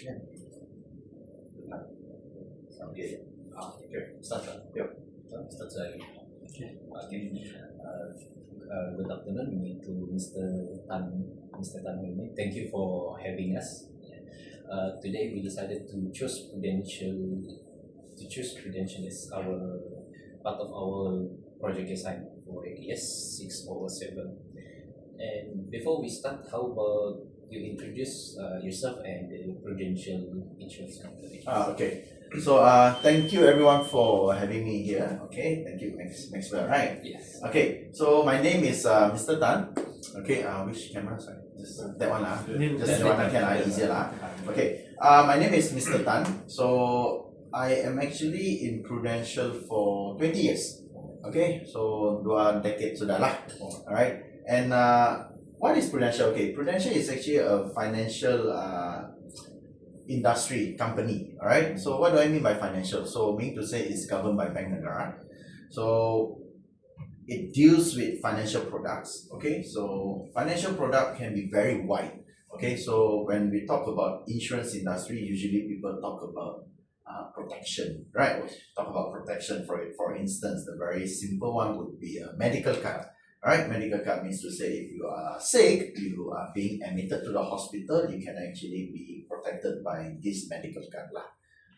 Yeah. Okay. Start. Yep. Start lagi. Okay. Good afternoon to Mr. Tan. Thank you for having us. Today we decided to choose Prudential as our part of our project assignment for ADS607. And before we start, how about you introduce yourself and the Prudential Insurance Company? Okay. So thank you everyone for having me here. Okay, thank you, Maxwell. Right. Yes. Okay. So my name is Mr. Tan. Okay. Which camera? Sorry. Just that one lah. Just that one can easier lah. Okay. My name is Mr. Tan. So I am actually in Prudential for 20 years. Okay. So 2 decades sudah lah. Alright. And what is Prudential? Okay. Prudential is actually a financial industry company. All right. So what do I mean by financial? So meaning to say it's governed by Bank Negara. So it deals with financial products. Okay. So financial product can be very wide. Okay. So when we talk about insurance industry, usually people talk about protection, right? Talk about protection. For instance, the very simple one would be a medical card. Alright, medical card means to say if you are sick, you are being admitted to the hospital, you can actually be protected by this medical card lah.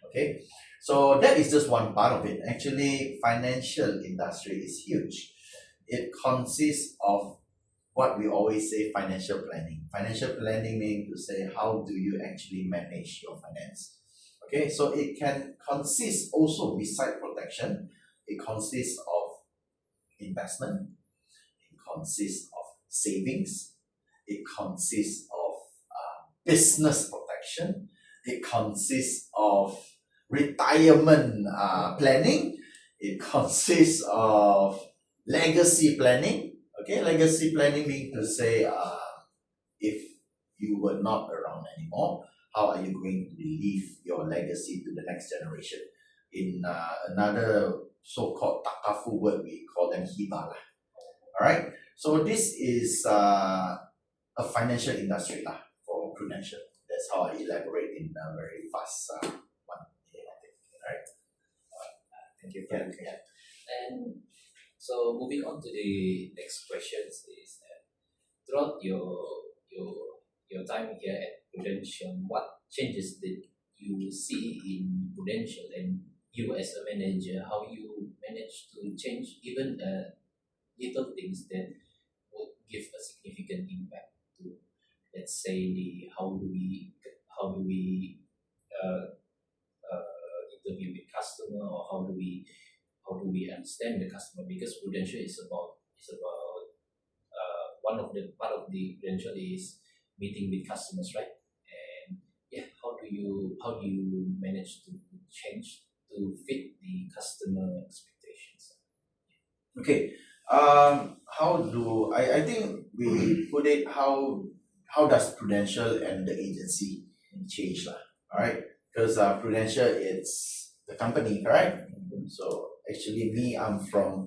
Okay, so that is just one part of it. Actually, financial industry is huge. It consists of what we always say financial planning. Financial planning means to say how do you actually manage your finance. Okay, so it can consist also beside protection, it consists of investment, consists of savings, it consists of business protection, it consists of retirement planning, it consists of legacy planning. Okay, legacy planning means to say if you were not around anymore, how are you going to leave your legacy to the next generation? In another so-called takafu word, we call them hiba lah. Alright, so this is a financial industry lah for Prudential. That's how I elaborate in a very fast one. Alright. Thank you for that. Yeah. And so moving on to the next questions is that throughout your time here at Prudential, what changes did you see in Prudential and you as a manager, how you managed to change even little things that would give a significant impact to, let's say, how do we interview with customer, or how do we understand the customer, because Prudential is about one of the part of the Prudential is meeting with customers, right? And yeah, how do you manage to change to fit the customer expectations? Okay. I think we put it how does Prudential and the agency change lah? Alright, because Prudential is the company, correct? So actually I'm from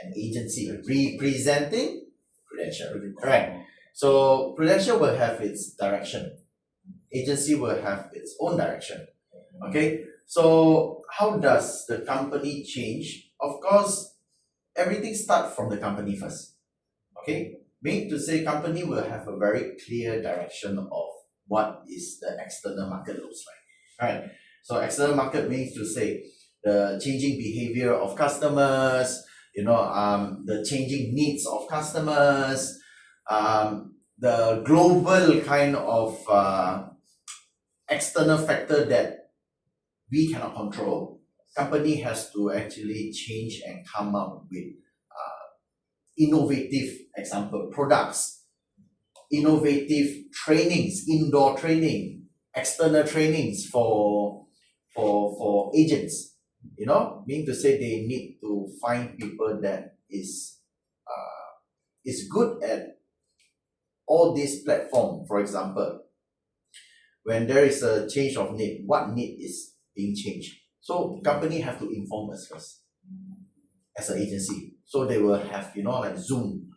an agency representing Prudential, correct? So Prudential will have its direction, agency will have its own direction. Okay, so how does the company change? Of course, everything starts from the company first. Okay, meaning to say company will have a very clear direction of what is the external market looks like. Right. So external market means to say the changing behavior of customers, the changing needs of customers, the global kind of external factor that we cannot control. Company has to actually change and come up with innovative example products, innovative trainings, indoor training, external trainings for agents. Meaning to say they need to find people that is good at all these platform. For example, when there is a change of need, what need is being changed? So company have to inform us first as an agency. So they will have, like Zoom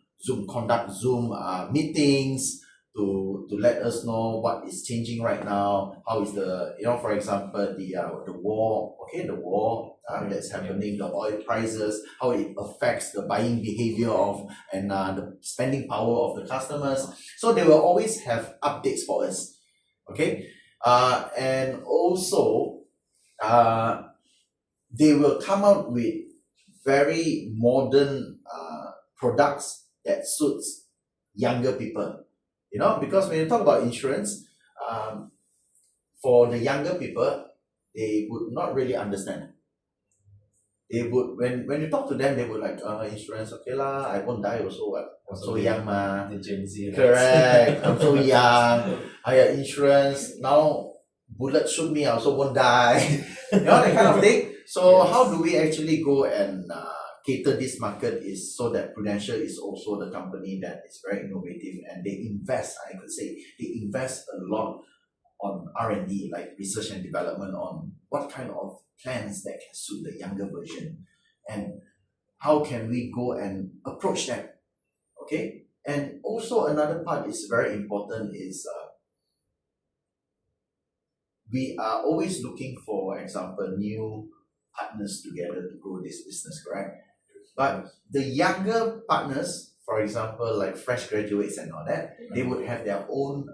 conduct Zoom meetings to let us know what is changing right now. How is the, for example, the war, the war that's happening, the oil prices, how it affects the buying behavior of and the spending power of the customers. So they will always have updates for us. Okay, and also they will come out with very modern products that suits younger people. Because when you talk about insurance, for the younger people, they would not really understand. They would, when you talk to them, they would like, insurance, okay lah, I won't die also, what? I'm so young ma. The Gen Z. Correct. I'm so young. I have insurance. Now bullet shoot me, I also won't die. That kind of thing. So Yes. how do we actually go and cater this market is so that Prudential is also the company that is very innovative, and they invest, I could say, they invest a lot on R&D, like research and development, on what kind of plans that can suit the younger version, and how can we go and approach them. Okay. And also another part is very important is we are always looking for example new partners together to grow this business, correct? But the younger partners, for example, like fresh graduates and all that, they would have their own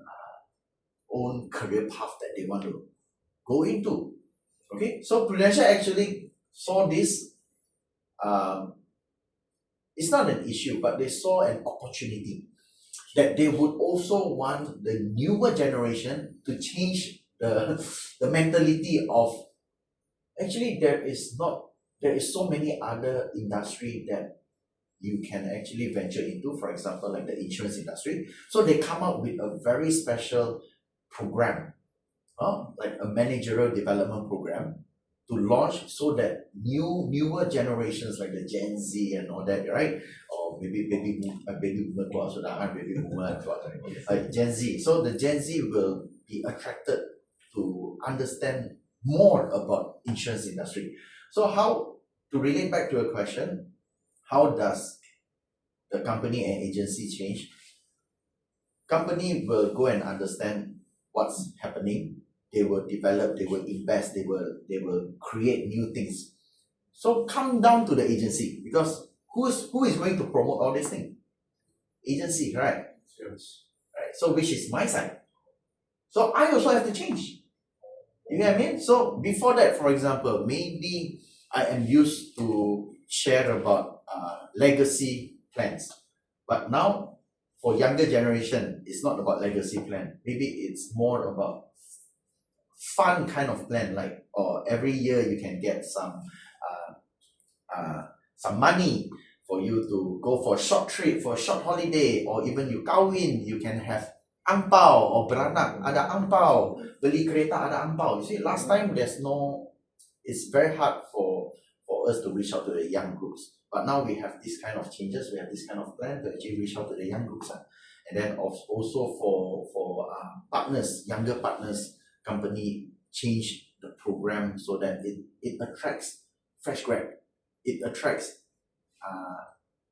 career path that they want to go into. Okay, so Prudential actually saw this. It's not an issue, but they saw an opportunity that they would also want the newer generation to change the mentality of, actually there is so many other industry that you can actually venture into, for example, like the insurance industry. So they come up with a very special program, like a managerial development program to launch, so that newer generations like the Gen Z and all that, right? Or maybe baby boomer keluar sudah, baby boomer keluar, like Gen Z. So the Gen Z will be attracted to understand more about insurance industry. So how to relate back to a question, how does the company and agency change? Company will go and understand what's happening. They will develop, they will invest, they will create new things. So come down to the agency, because who is going to promote all these things? Agency, right? Yes. Right. So which is my side. So I also have to change. You know what I mean? So before that, for example, maybe I am used to share about legacy plans, but now for younger generation, it's not about legacy plan. Maybe it's more about fun kind of plan, like, or every year you can get some money for you to go for a short trip, for a short holiday, or even you kahwin, you can have angpao, or beranak ada angpao, beli kereta ada angpao. You see, last time it's very hard for us to reach out to the young groups, but now we have this kind of changes, we have this kind of plan to actually reach out to the young groups, and then also for partners, younger partners, company change the program so that it attracts fresh grad, it attracts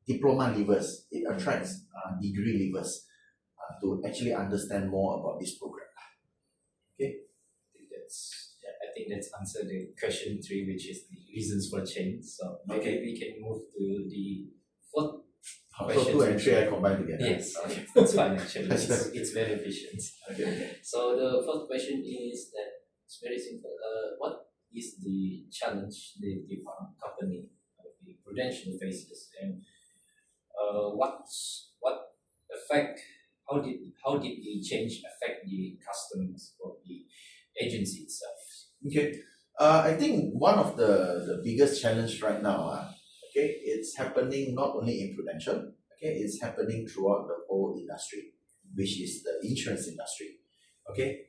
diploma leavers, it attracts degree leavers to actually understand more about this program. Okay. I think that's answered the question 3, which is the reasons for change. So maybe we can move to the 4th question. So 2 and 3 I combine together. Yes, that's fine actually. It's very efficient. Okay. So the 4th question is that it's very simple. What is the challenge the company, the Prudential faces, and what effect? How did the change affect the customers or the agency itself? Okay. I think one of the biggest challenge right now, it's happening not only in Prudential, it's happening throughout the whole industry, which is the insurance industry. Okay.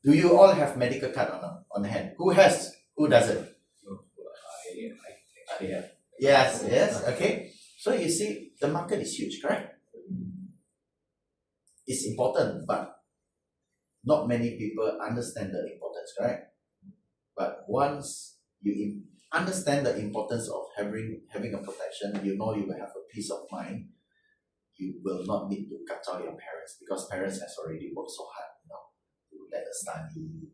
Do you all have medical card on hand? Who doesn't? I actually have. Yes. Okay. So you see, the market is huge, correct? It's important, but not many people understand the importance, right? But once you understand the importance of having a protection, you will have a peace of mind. you will not need to cut out your parents, because parents has already worked so hard, to let us study,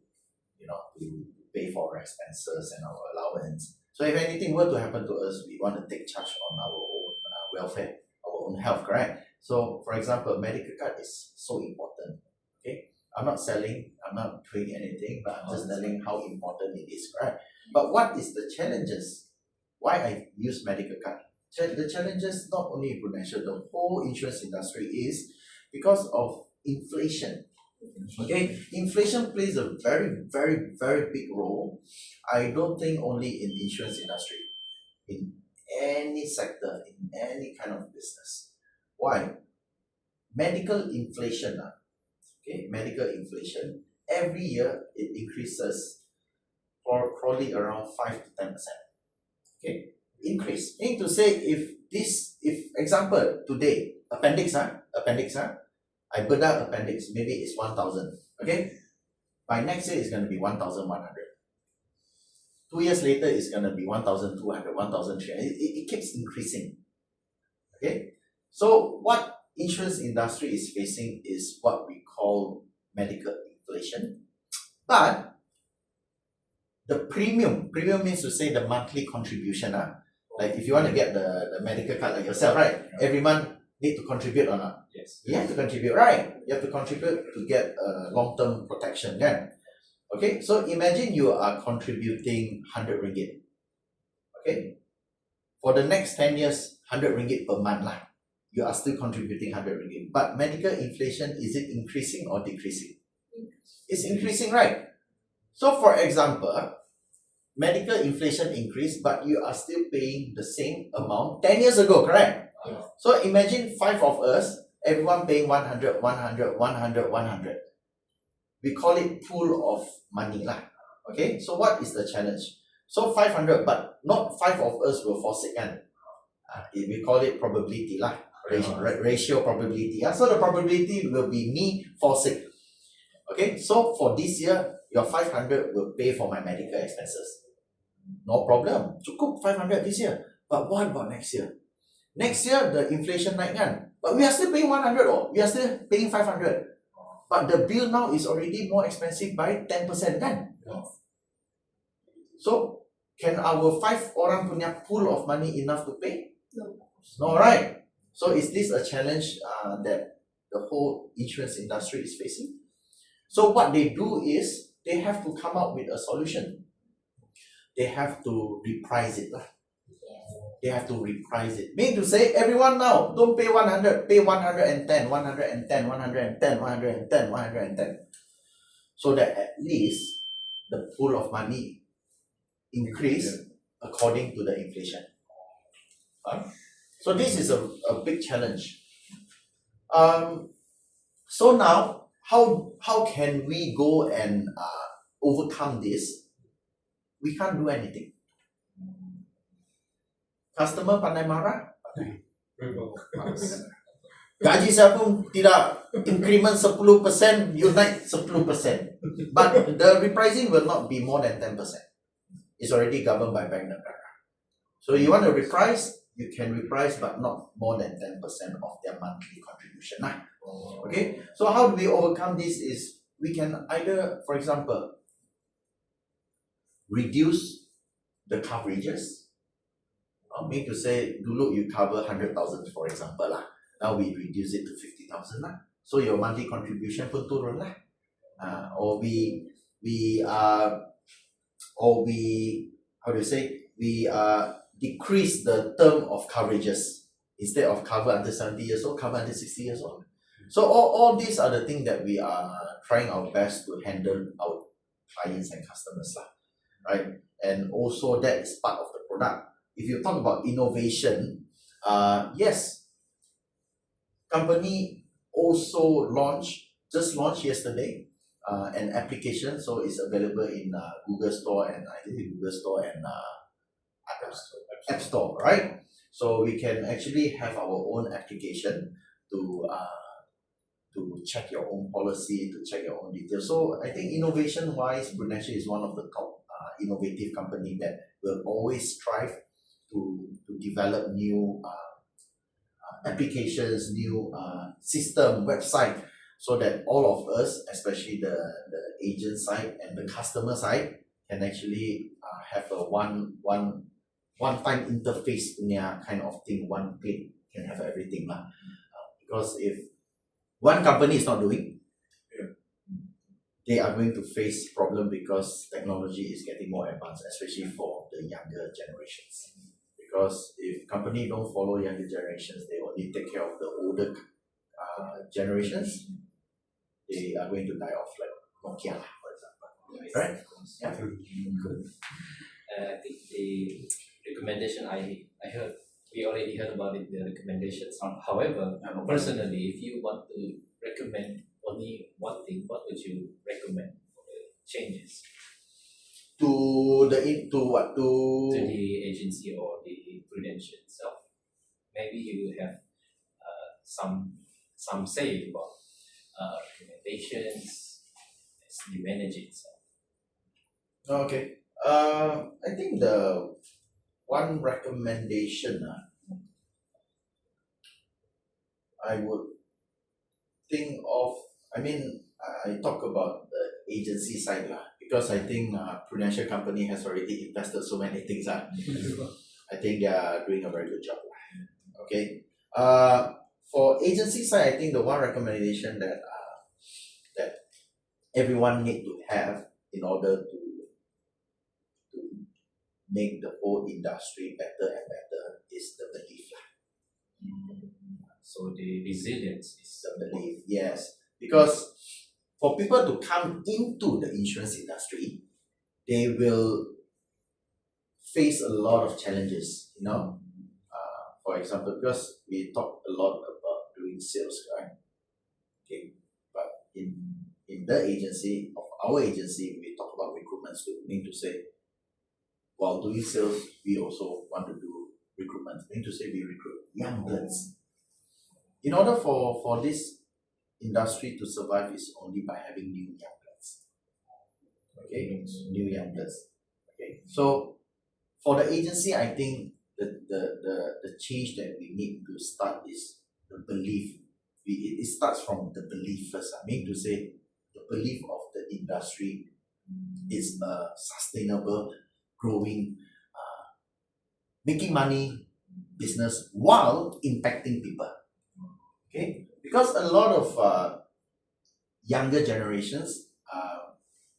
to pay for our expenses and our allowance. So if anything were to happen to us, we want to take charge on our own welfare, our own health, correct? So for example, medical card is so important. Okay, I'm not selling, I'm not doing anything, but I'm just telling how important it is, correct? But what is the challenges? Why I use medical card? The challenges not only in Prudential, the whole insurance industry is because of inflation. Okay, inflation plays a very, very, very big role. I don't think only in the insurance industry, in any sector, in any kind of business. Why? Medical inflation. Medical inflation, every year it increases for probably around 5 to 10%. Okay, increase. Meaning to say, if example today, appendix, I bedah appendix, maybe it's 1,000. Okay, by next year it's going to be 1,100. 2 years later it's going to be 1,200, 1,300. It keeps increasing. Okay, so what insurance industry is facing is what we call medical inflation. But the premium means to say the monthly contribution. Like if you want to get the medical card like yourself, right? Every month need to contribute or not? Yes. You have to contribute, right? You have to contribute to get long-term protection then. Okay, so imagine you are contributing 100 ringgit. Okay, for the next 10 years, 100 ringgit per month lah. You are still contributing 100 ringgit. But medical inflation, is it increasing or decreasing? It's increasing, right? So for example, medical inflation increased, but you are still paying the same amount 10 years ago, correct? Yes. So imagine 5 of us, everyone paying 100, 100, 100, 100. We call it pool of money lah. Okay, so what is the challenge? So 500, but not 5 of us will fall sick. We call it probability lah. Ratio probability. So the probability will be me fall sick. Okay, so for this year, your 500 will pay for my medical expenses. No problem. Cukup 500 this year. But what about next year? Next year, the inflation naik kan? But we are still paying 100 or we are still paying 500. But the bill now is already more expensive by 10% kan? So, can our 5 orang punya pool of money enough to pay? No, right? So is this a challenge that the whole insurance industry is facing? So what they do is, they have to come up with a solution. They have to reprice it. They have to reprice it. Meaning to say, everyone now, don't pay 100, pay 110, 110, 110, 110, 110. So that at least the pool of money increase according to the inflation. So this is a big challenge. So now, how can we go and overcome this? We can't do anything. Customer pandai marah, gaji saya pun tidak increment 10%, you naik 10%. But the repricing will not be more than 10%. It's already governed by Bank Negara. So you want to reprice, you can reprice, but not more than 10% of their monthly contribution. Okay, so how do we overcome this is, we can either, for example, reduce the coverages. Mean to say, dulu you cover 100,000 for example lah. Now we reduce it to 50,000 lah. So your monthly contribution pun turun lah. Or we decrease the term of coverages. Instead of cover until 70 years old, cover until 60 years old. So all these are the things that we are trying our best to handle our clients and customers lah, right? And also that is part of the product. If you talk about innovation, yes, company also just launched yesterday an application, so it's available in Google Store and I think Google Store and App Store, right? So we can actually have our own application to check your own policy, to check your own details. So I think innovation-wise, Prudential is one of the top innovative company that will always strive to develop new applications, new system, website, so that all of us, especially the agent side and the customer side, can actually have a one-time interface punya kind of thing, one click can have everything lah. Because if one company is not doing, they are going to face problem because technology is getting more advanced, especially for the younger generations. Because if company don't follow younger generations, they only take care of the older generations, they are going to die off like Nokia, for example. Right? Yeah. Good. I think the recommendation I heard, we already heard about it, the recommendations. However, personally, if you want to recommend only one thing, what would you recommend for the changes To the to the agency or the Prudential itself? Maybe you have some say about recommendations as the manager itself. Okay. I think the one recommendation I would think of, I talk about the agency side because I think Prudential company has already invested so many things. I think they are doing a very good job. Okay. For agency side, I think the one recommendation that everyone need to have in order to make the whole industry better and better is the belief. So the resilience is The belief, yes. Because for people to come into the insurance industry, they will face a lot of challenges, for example, because we talk a lot about doing sales, right? Okay, but in the agency of our agency, we talk about recruitment. So mean to say, while doing sales, we also want to do recruitment. Mean to say, we recruit young bloods. In order for this industry to survive, is only by having new young bloods. Okay, new young bloods. Okay, so for the agency, I think the change that we need to start is the belief. It starts from the belief first. I mean to say, the belief of the industry is a sustainable, growing, making money business while impacting people. Okay, because a lot of younger generations,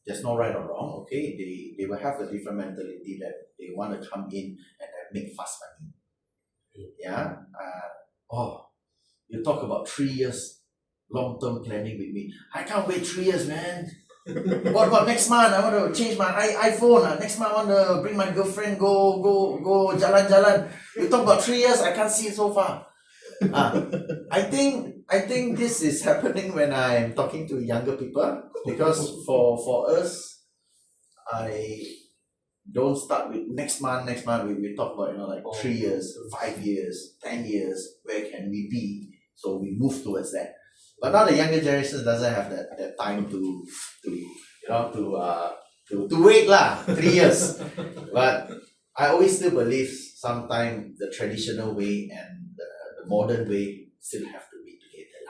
there's no right or wrong. Okay, they will have a different mentality that they want to come in and make fast money. Yeah. You talk about 3 years long-term planning with me. I can't wait 3 years, man. What about next month? I want to change my iPhone. Next month I want to bring my girlfriend go jalan-jalan. You talk about 3 years, I can't see it so far. I think this is happening when I'm talking to younger people, because for us, I don't start with next month. We talk about like 3 years, 5 years, 10 years, where can we be? So we move towards that. But now the younger generation doesn't have that time to wait 3 years. But I always still believe sometimes the traditional way and the modern way still have to be together,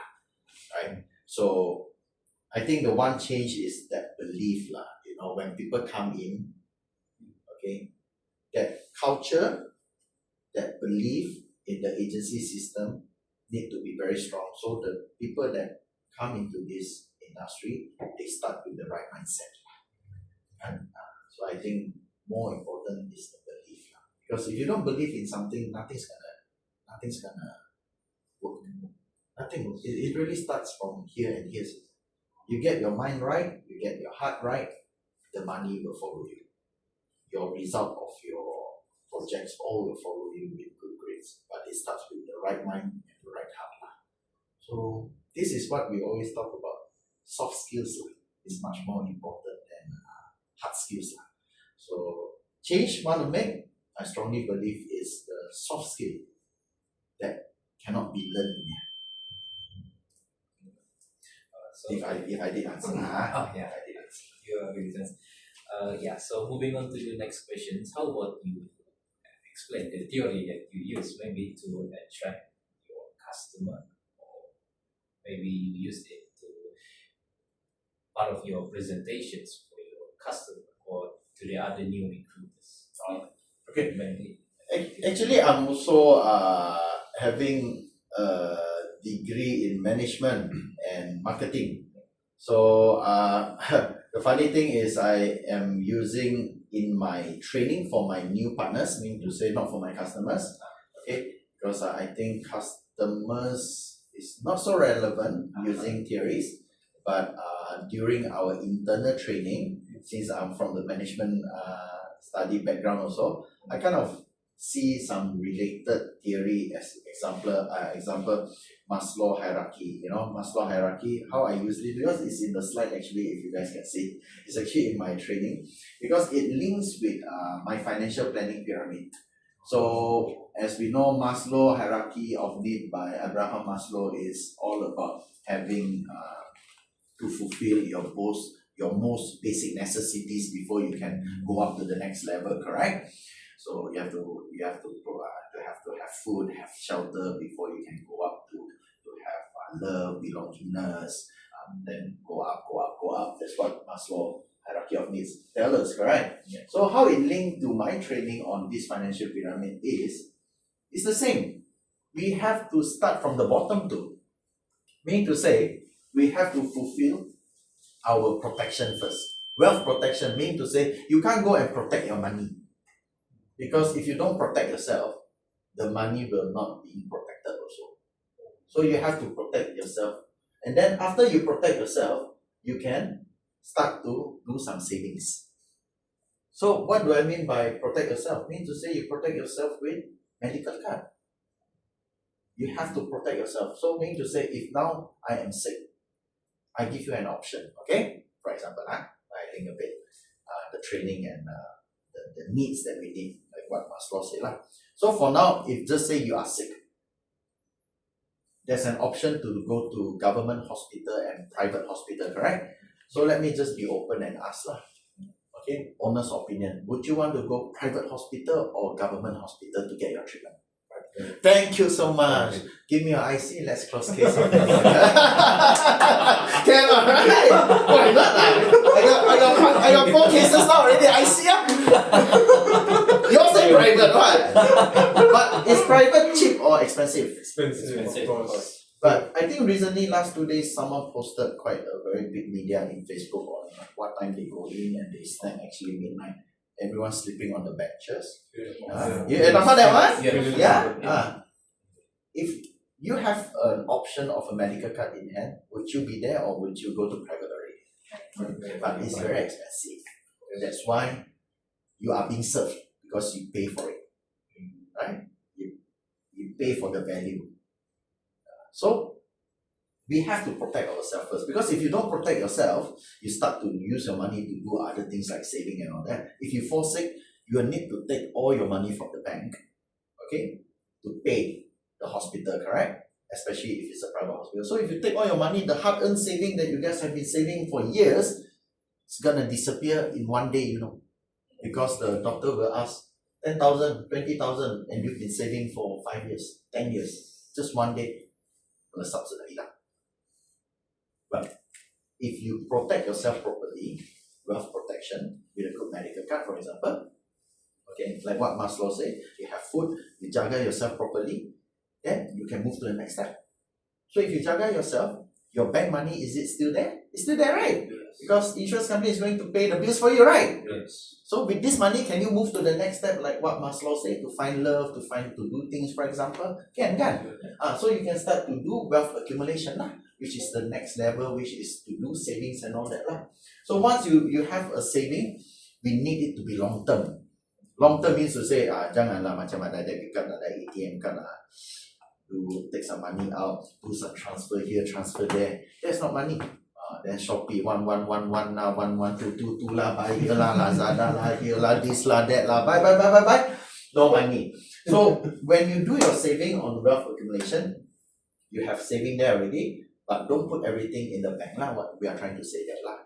right? So I think the one change is that belief, when people come in, okay, that culture, that belief in the agency system need to be very strong. So the people that come into this industry, they start with the right mindset. And so I think more important is the belief. Because if you don't believe in something, nothing's gonna work. Nothing. It really starts from here and here. You get your mind right, you get your heart right, the money will follow you. Your result of your projects all will follow you with good grades. But it starts with the right mind and the right heart. So this is what we always talk about. Soft skills is much more important than hard skills. So change want to make, I strongly believe, is the soft skill that cannot be learned. So If I did answer. I did answer. You are very nice. So moving on to the next questions, how about you explain the theory that you use maybe to attract your customer, or maybe you use it to part of your presentations for your customer or to the other new recruiters? Okay. Maybe. Actually, I'm also having a degree in management and marketing. So the funny thing is I am using in my training for my new partners, meaning to say not for my customers, okay? Because I think customers is not so relevant using theories, but during our internal training, since I'm from the management study background also, I kind of see some related theory as example Maslow hierarchy. Maslow hierarchy, how I use it, because it's in the slide actually, if you guys can see. It's actually in my training because it links with my financial planning pyramid. So as we know, Maslow hierarchy of need by Abraham Maslow is all about having to fulfill your most basic necessities before you can go up to the next level, correct? So you have to have food, have shelter before you can go up to have love, belongingness, then go up. That's what Maslow hierarchy of needs tell us, correct? Yeah. So how it linked to my training on this financial pyramid is it's the same. We have to start from the bottom too. Meaning to say, we have to fulfill our protection first. Wealth protection means to say you can't go and protect your money. Because if you don't protect yourself, the money will not be protected also. So you have to protect yourself. And then after you protect yourself, you can start to do some savings. So what do I mean by protect yourself? Means to say you protect yourself with medical card. You have to protect yourself. So mean to say if now I am sick, I give you an option, okay? For example, I think a bit the training and the needs that we need, like what Maslow said. So for now, if just say you are sick, there's an option to go to government hospital and private hospital, correct? So let me just be open and ask. Okay, honest opinion. Would you want to go private hospital or government hospital to get your treatment? Thank you so much. Give me your IC, let's cross case. Can, alright? Why not? I got 4 cases now already. IC. Yours is private, what? But is private cheap or expensive? Expensive, of course. But I think recently, last 2 days, someone posted quite a very big media in Facebook on what time they go in and they snack actually midnight. Everyone's sleeping on the benches. You remember that one? Yeah. If you have an option of a medical card in hand, would you be there or would you go to private already? But it's very expensive. That's why you are being served because you pay for it. Right? You pay for the value. So we have to protect ourselves first, because if you don't protect yourself, you start to use your money to do other things like saving and all that. If you fall sick, you will need to take all your money from the bank, okay, to pay the hospital, correct? Especially if it's a private hospital. So if you take all your money, the hard-earned saving that you guys have been saving for years, it's gonna disappear in one day, because the doctor will ask 10,000, 20,000, and you've been saving for 5 years, 10 years, just one day. Subsidy. But if you protect yourself properly, wealth protection with a good medical card, for example, okay, like what Maslow said, you have food, you jaga yourself properly, then you can move to the next step. So if you jaga yourself, your bank money, is it still there? It's still there, right? Yes. Because insurance company is going to pay the bills for you, right? Yes. So with this money, can you move to the next step, like what Maslow said, to find love, to do things, for example? Can. So you can start to do wealth accumulation, which is the next level, which is to do savings and all that. So once you have a saving, we need it to be long term. Long term means to say, janganlah macam ada debit card, ada ATM card, to take some money out, do some transfer here, transfer there. That's not money. Then Shopee 1111 lah, 11222 lah, buy here lah, Lazada lah, here lah, this lah, that lah, buy. No money. So when you do your saving on wealth accumulation, you have saving there already, but don't put everything in the bank lah. What we are trying to say that lah.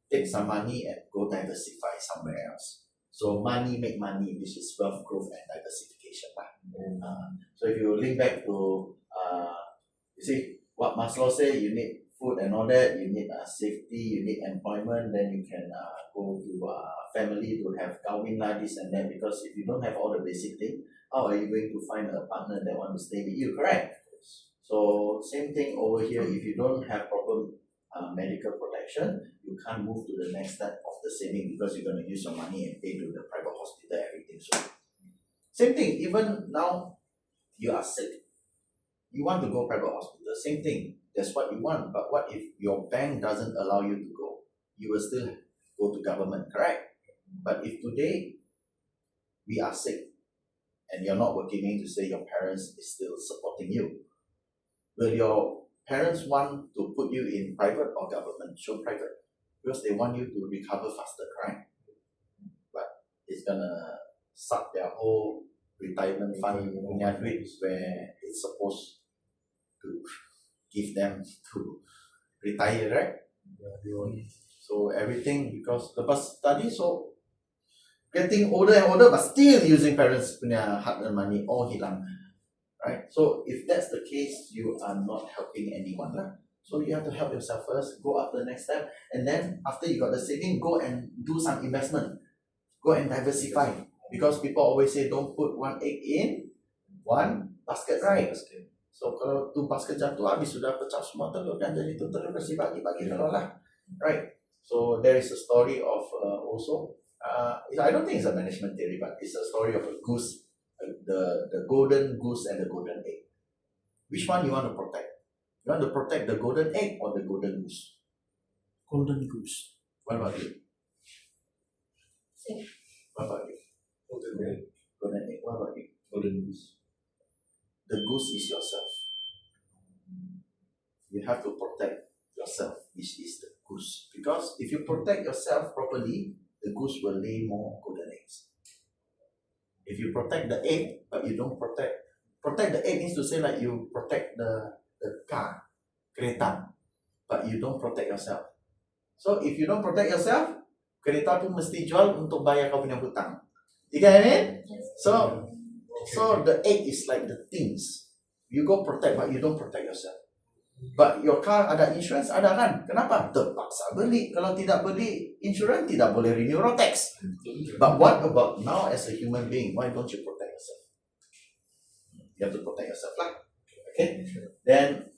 Take some money and go diversify somewhere else. So money make money, which is wealth growth and diversification lah. So if you link back to You see, what Maslow say, you need food and all that, you need safety, you need employment, then you can go to family to have kawin lah, this and that, because if you don't have all the basic things, how are you going to find a partner that want to stay with you, correct? So same thing over here, if you don't have proper medical protection, you can't move to the next step of the saving because you're going to use your money and pay to the private hospital, everything. So same thing, even now you are sick, you want to go private hospital, same thing, that's what you want. But what if your bank doesn't allow you to go? You will still go to government, correct? But if today we are sick and you're not working, meaning to say your parents is still supporting you, will your parents want to put you in private or government? Show private, because they want you to recover faster, correct? But it's gonna suck their whole retirement fund punya duit where it's supposed to give them to retire, right? So everything, because lepas study, so getting older and older, but still using parents punya hard-earned money, all hilang, right? So if that's the case, you are not helping anyone lah. So you have to help yourself first, go up the next step, and then after you got the saving, go and do some investment, go and diversify. Because people always say don't put one egg in one basket, right? So kalau tu basket jatuh, habis sudah pecah semua telur, kan jadi tu telur kasi bagi-bagi telur lah, right? So there is a story of also, I don't think it's a management theory, but it's a story of a goose, the golden goose and the golden egg. Which one you want to protect? You want to protect the golden egg or the golden goose? Golden goose. What about you? What about you? Golden egg. What about you? Golden goose. The goose is yourself. You have to protect yourself, which is the goose. Because if you protect yourself properly, the goose will lay more golden eggs. If you protect the egg, but you don't protect the egg means to say like you protect the car, kereta, but you don't protect yourself. So if you don't protect yourself, kereta pun mesti jual untuk bayar kau punya hutang. You get what I mean? Yes. So the egg is like the things. You go protect, but you don't protect yourself. But your car ada insurance, ada kan? Kenapa? Terpaksa beli. Kalau tidak beli insurance, tidak boleh renew road tax. But what about now as a human being? Why don't you protect yourself? You have to protect yourself lah. Okay? Then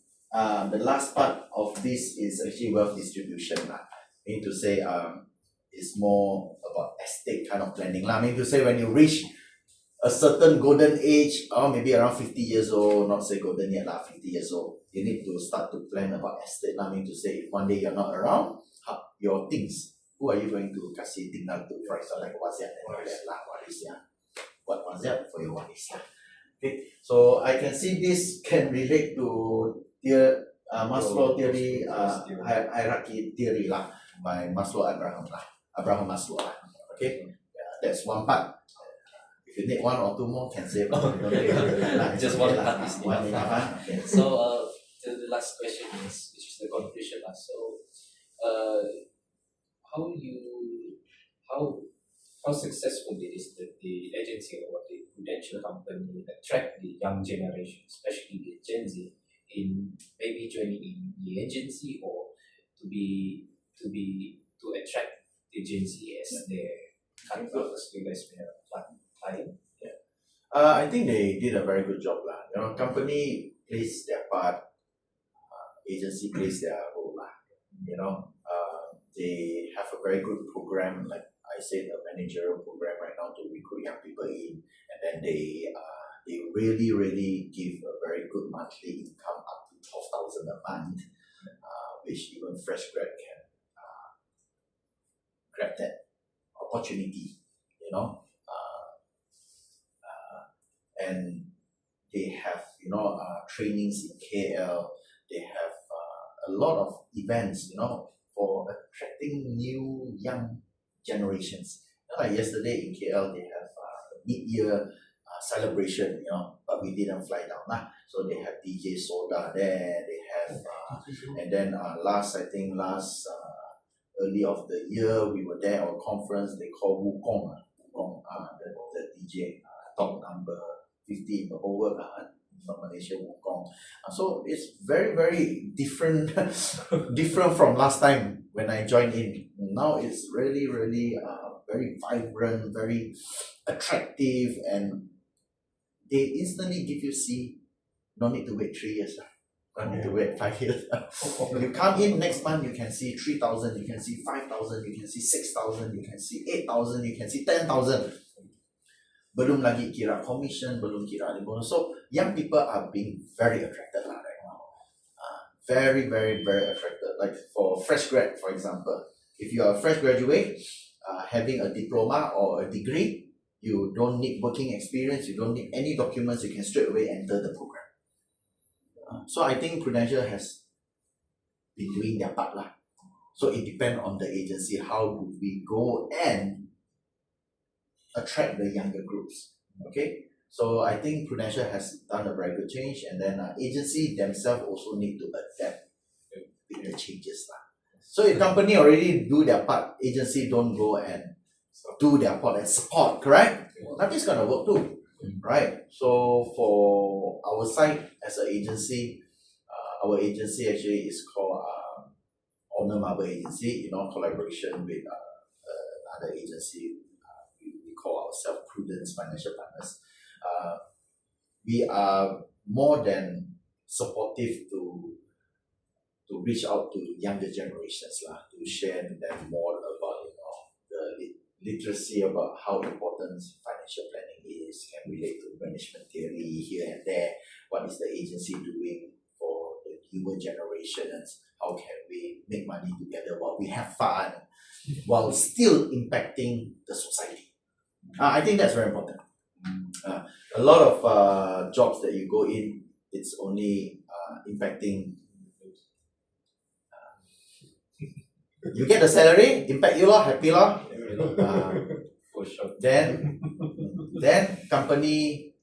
the last part of this is actually wealth distribution lah. Meaning to say it's more about estate kind of planning lah. Meaning to say when you reach a certain golden age, or maybe around 50 years old, not say golden yet lah, 50 years old, you need to start to plan about estate lah. Meaning to say if one day you're not around, your things, who are you going to kasih tinggal to? For example, like wasiat and all that lah, waris ya. What wasiat for your waris lah. Okay, so I can see this can relate to Maslow theory, hierarchy theory lah, by Abraham Maslow lah. Okay, that's one part. If you need one or two more, can say. Just one part is one enough. Okay. So the last question is, which is the conclusion. So how successful it is that the agency or the Prudential company attract the young generation, especially the Gen Z, in maybe joining in the agency or to attract the Gen Z as their customers, as their client. Yeah. I think they did a very good job lah. Company plays their part, agency plays their role lah. They have a very good program, like I said, a managerial program right now to recruit young people in, and then they really give a very good monthly income up to 12,000 a month, which even fresh grad can grab that opportunity, and they have trainings in KL. They have a lot of events, for attracting new young generations. Like yesterday in KL, they have a mid-year celebration, but we didn't fly down lah. So they have DJ Soda there. They have, and then last early of the year, we were there on conference. They call Wukong, the DJ top number 50 in the whole world. from Malaysia, Hong Kong. So it's very, very different, different from last time when I joined in. Now it's really, really very vibrant, very attractive, and they instantly give you C. No need to wait 3 years. Don't need to wait 5 years. You come in next month, you can see 3,000, you can see 5,000, you can see 6,000, you can see 8,000, you can see 10,000. Belum lagi kira commission, belum kira ada bonus. So young people are being very attracted lah right now. Very, very, very attracted. Like for fresh grad, for example, if you are a fresh graduate, having a diploma or a degree, you don't need working experience, you don't need any documents, you can straight away enter the program. So I think Prudential has been doing their part lah. So it depends on the agency, how do we go and attract the younger groups. Okay, so I think Prudential has done a very good change, and then agency themselves also need to adapt with the changes lah. So if company already do their part, agency don't go and do their part and support, correct? Nothing's gonna work too, right? So for our side as an agency, our agency actually is called Honor Marble Agency, collaboration with another agency. We call ourselves Prudence Financial Partners. We are more than supportive to reach out to younger generations lah, to share with them more about the literacy about how important financial planning is, can relate to management theory here and there. What is the agency doing for the newer generations? How can we make money together while we have fun, while still impacting the society? I think that's very important. A lot of jobs that you go in, it's only impacting. You get the salary, impact you lah, happy lah. For sure. Then company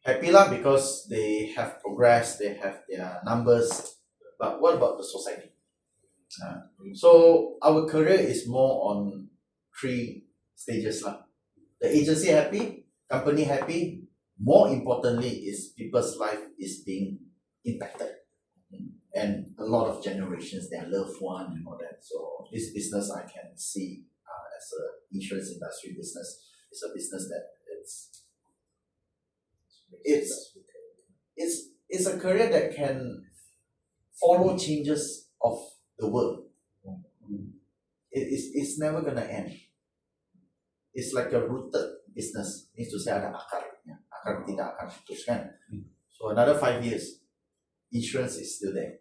happy lah because they have progress, they have their numbers. But what about the society? So our career is more on 3 stages lah. The agency happy, company happy. More importantly is people's life is being impacted. And a lot of generations, their loved one and all that. So this business I can see as a insurance industry business, is a business that it's a career that can follow changes of the world. It's never gonna end. It's like a rooted business. Means to say ada akarnya. Akar tidak akan putus kan. So another 5 years, insurance is still there.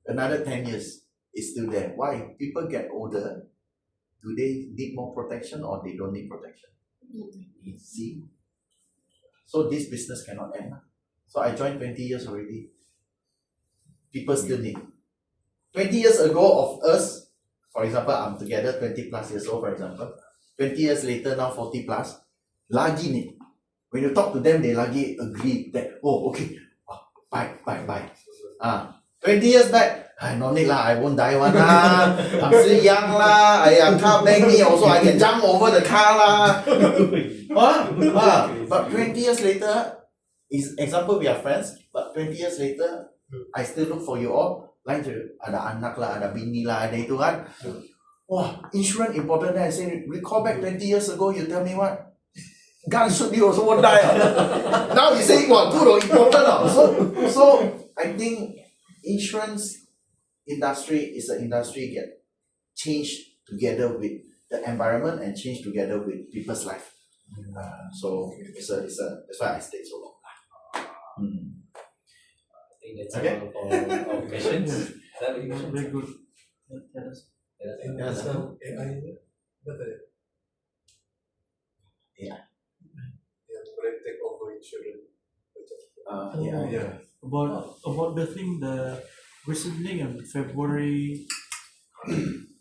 Another 10 years is still there. Why? People get older. Do they need more protection or they don't need protection? See? So this business cannot end. So I joined 20 years already. People still need. 20 years ago of us, for example, I'm together 20 plus years old, for example. 20 years later, now 40 plus, lagi ni. When you talk to them, they lagi agree that, oh, okay, bye. 20 years back, no need lah, I won't die one lah. I'm still young lah. Car bang me also, I can jump over the car lah. But 20 years later, example, we are friends, but 20 years later, I still look for you all. Lain je, ada anak lah, ada bini lah, ada itu kan. Wah, insurance important. I say, recall back 20 years ago, you tell me what? Gun shoot you also won't die. Now you say, wow, good or important. So I think insurance industry is an industry get changed together with the environment and changed together with people's life. So that's why I stayed so long. I think that's all for our questions. Very good. Ada AI betul ya? Yeah. Yang boleh take over insurance. Yeah. About the thing, recently in February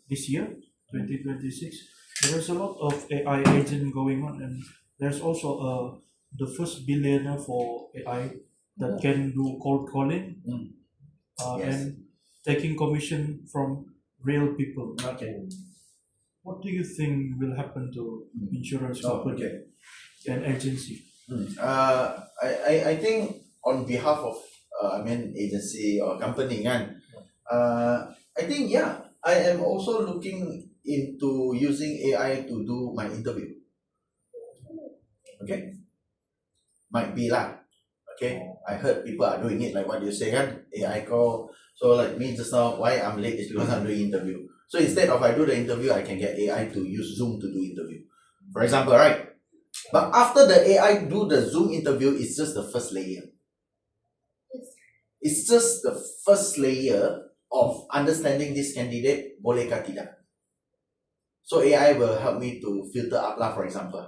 this year, 2026, there's a lot of AI agent going on, and there's also the first billionaire for AI that can do cold calling and taking commission from real people. Okay. What do you think will happen to insurance company and agency? I think on behalf of agency or company kan. I think I am also looking into using AI to do my interview. Okay, might be lah. Okay, I heard people are doing it like what you say kan, AI call. So like me just now, why I'm late is because I'm doing interview. So instead of I do the interview, I can get AI to use Zoom to do interview, for example, right? But after the AI do the Zoom interview, it's just the first layer. It's just the first layer of understanding this candidate boleh ke tidak. So AI will help me to filter up lah, for example.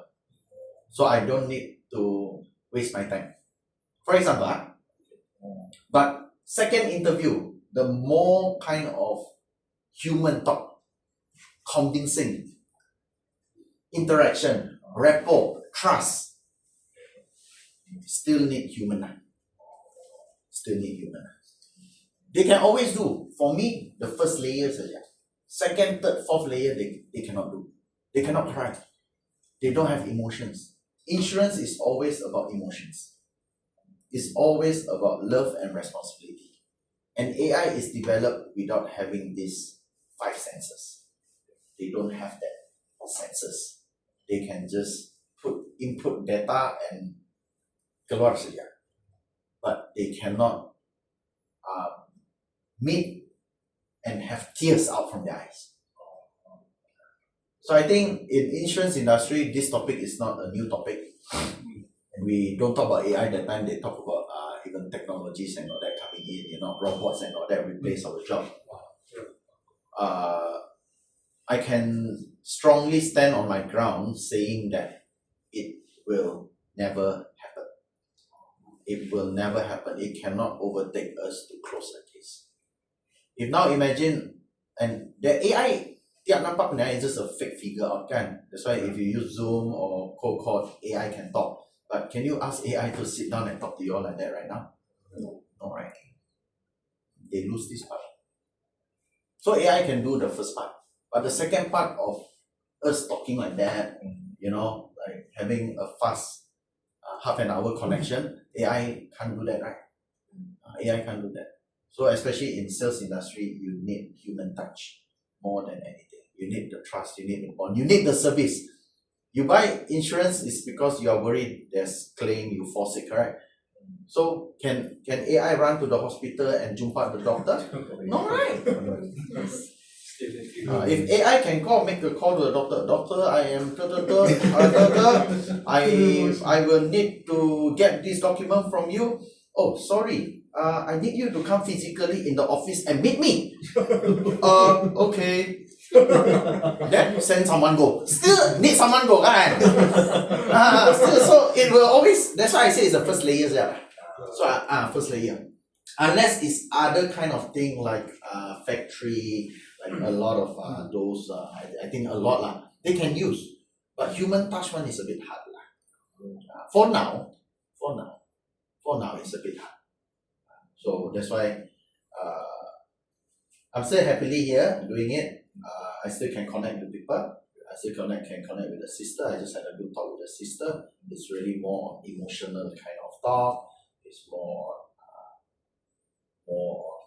So I don't need to waste my time. For example, but second interview, the more kind of human talk, convincing, interaction, rapport, trust, still need human. Still need human. They can always do. For me, the first layer saja. Second, third, fourth layer, they cannot do. They cannot cry. They don't have emotions. Insurance is always about emotions. It's always about love and responsibility. And AI is developed without having these 5 senses. They don't have that senses. They can just input data and keluar saja. But they cannot meet and have tears out from their eyes. So I think in insurance industry, this topic is not a new topic. And we don't talk about AI that time, they talk about even technologies and all that coming in, robots and all that replace our job. I can strongly stand on my ground saying that it will never happen. It will never happen. It cannot overtake us to close the case. If now imagine, and the AI, tiap nampak benda is just a fake figure out kan. That's why if you use Zoom or cold call, AI can talk. But can you ask AI to sit down and talk to you all like that right now? No, right? They lose this part. So AI can do the first part. But the second part of us talking like that, like having a fast half an hour connection, AI can't do that, right? AI can't do that. So especially in sales industry, you need human touch more than anything. You need the trust, you need the bond, you need the service. You buy insurance is because you are worried there's claim, you fall sick, correct? So can AI run to the hospital and jumpa the doctor? No, right? If AI can make a call to the doctor, I am I will need to get this document from you. Oh, sorry, I need you to come physically in the office and meet me. Okay. Then send someone go. Still need someone go, kan? So it will always. That's why I say it's the first layer, yeah. So first layer. Unless it's other kind of thing like factory, like a lot of those. I think a lot lah. They can use, but human touch one is a bit hard lah. For now, it's a bit hard. So that's why I'm still happily here doing it. I still can connect with people. I still can connect with the sister. I just had a good talk with the sister. It's really more on emotional kind of talk. It's more on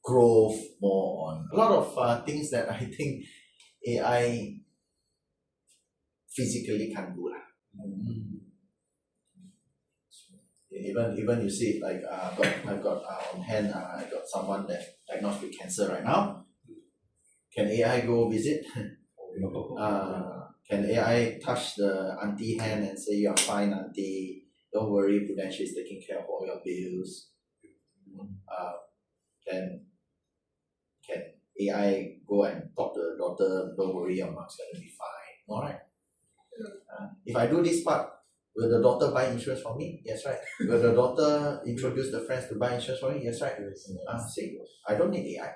growth, more on a lot of things that I think AI physically can't do lah. Even you see like I've got on hand I got someone that diagnosed with cancer right now. Can AI go visit? Can AI touch the auntie hand and say you're fine, auntie? Don't worry, Prudential is taking care of all your bills. Can AI go and talk to the daughter? Don't worry, your mom's gonna be fine. Alright. If I do this part, will the daughter buy insurance for me? Yes, right. Will the daughter introduce the friends to buy insurance for me? Yes, right. See, I don't need AI.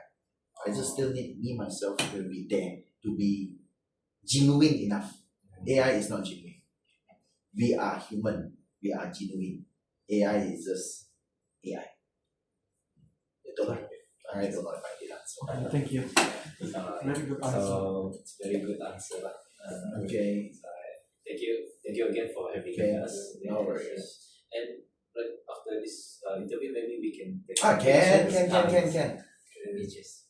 I just still need me myself to be there, to be genuine enough. AI is not genuine. We are human. We are genuine. AI is just AI. I don't know if I did answer. Thank you. Very good answer. So it's very good answer. Okay. Thank you again for having us. No worries. And right after this interview, maybe we can take Can. images.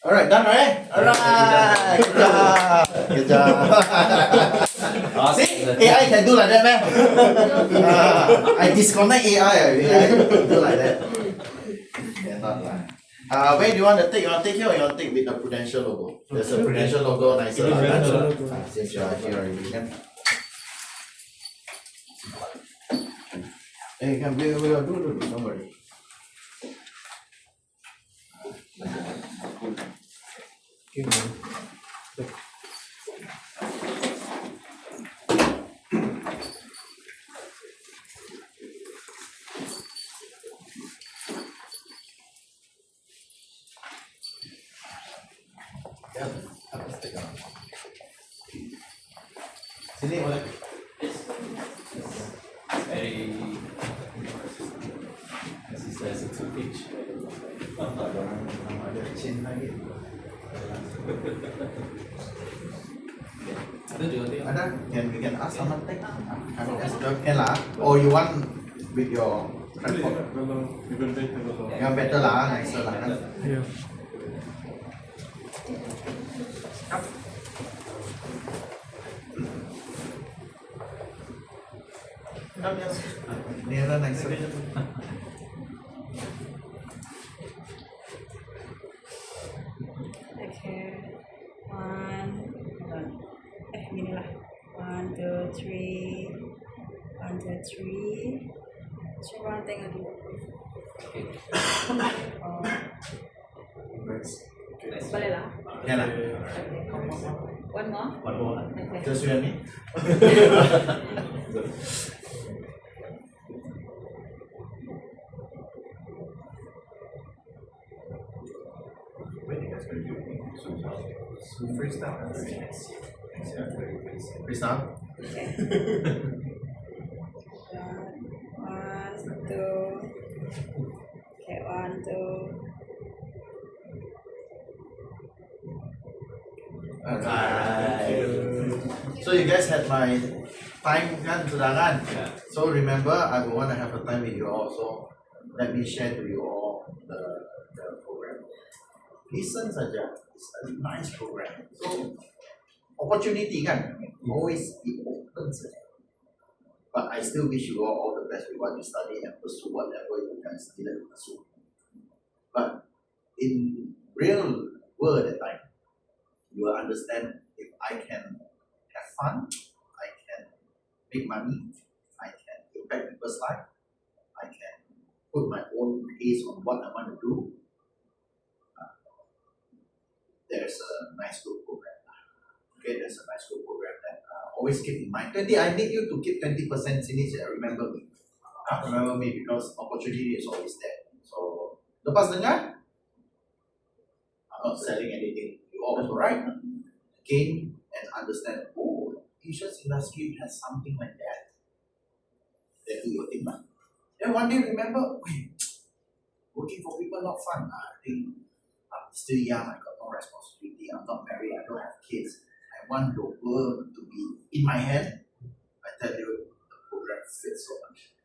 Alright, done, right? Alright, good job. Good job. See, AI can do like that, man. I disconnect AI do like that. Cannot lah. Where do you want to take? You want to take here or you want to take with the Prudential logo? There's a Prudential logo nicer lah. Since you are here already, kan? You can do, don't worry. Okay, man. Sini boleh. Very there's a two-page. Ada chin lagi. Ada juga dia. Ada? We can ask someone take. Can lah. Or you want with your tripod? Even better. Yang better lah, nicer lah kan. Yeah. Nearer, nicer. Okay. Hold on. Gini lah. 1, 2, 3. 1, 2, 3. Coba tengok dulu. Oh, boleh lah. Can lah. One more. One more. Okay. Just you and me. Freestyle. Freestyle. Okay. 1, 2. Okay, 1, 2. Alright. So you guys had my time kan, sudah kan? Yeah. So remember, I will want to have a time with you all. So let me share to you all the program. Listen saja. It's a nice program. So opportunity kan, always be open saja. But I still wish you all the best with what you study and pursue whatever you guys didn't pursue. But in real world at time, you will understand if I can have fun, I can make money, I can impact people's life, I can put my own pace on what I want to do. There's a nice good program. Okay, there's a nice good program that always keep in mind. 20, I need you to keep 20% sini je. Remember me. Remember me because opportunity is always there. So, lepas dengar, I'm not selling anything. You all right? Gain and understand. Oh, insurance industry has something like that. Then do your thing, man. Then one day remember, wait, working for people not fun. I think I'm still young. I got no responsibility. I'm not married. I don't have kids. I want the world to be in my hand. I tell you, the program fits so much.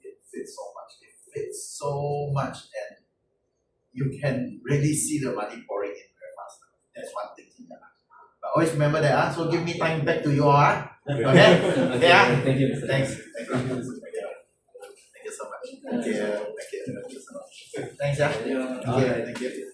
It fits so much. It fits so much, and you can really see the money pouring in very fast. That's one thing. But always remember that. So give me time back to you all. Okay? Okay. Thank you. Thanks. Thank you. Thank you so much. Thank you. Thank you. Thank you so much. Thanks, yeah. Thank you. Thank you.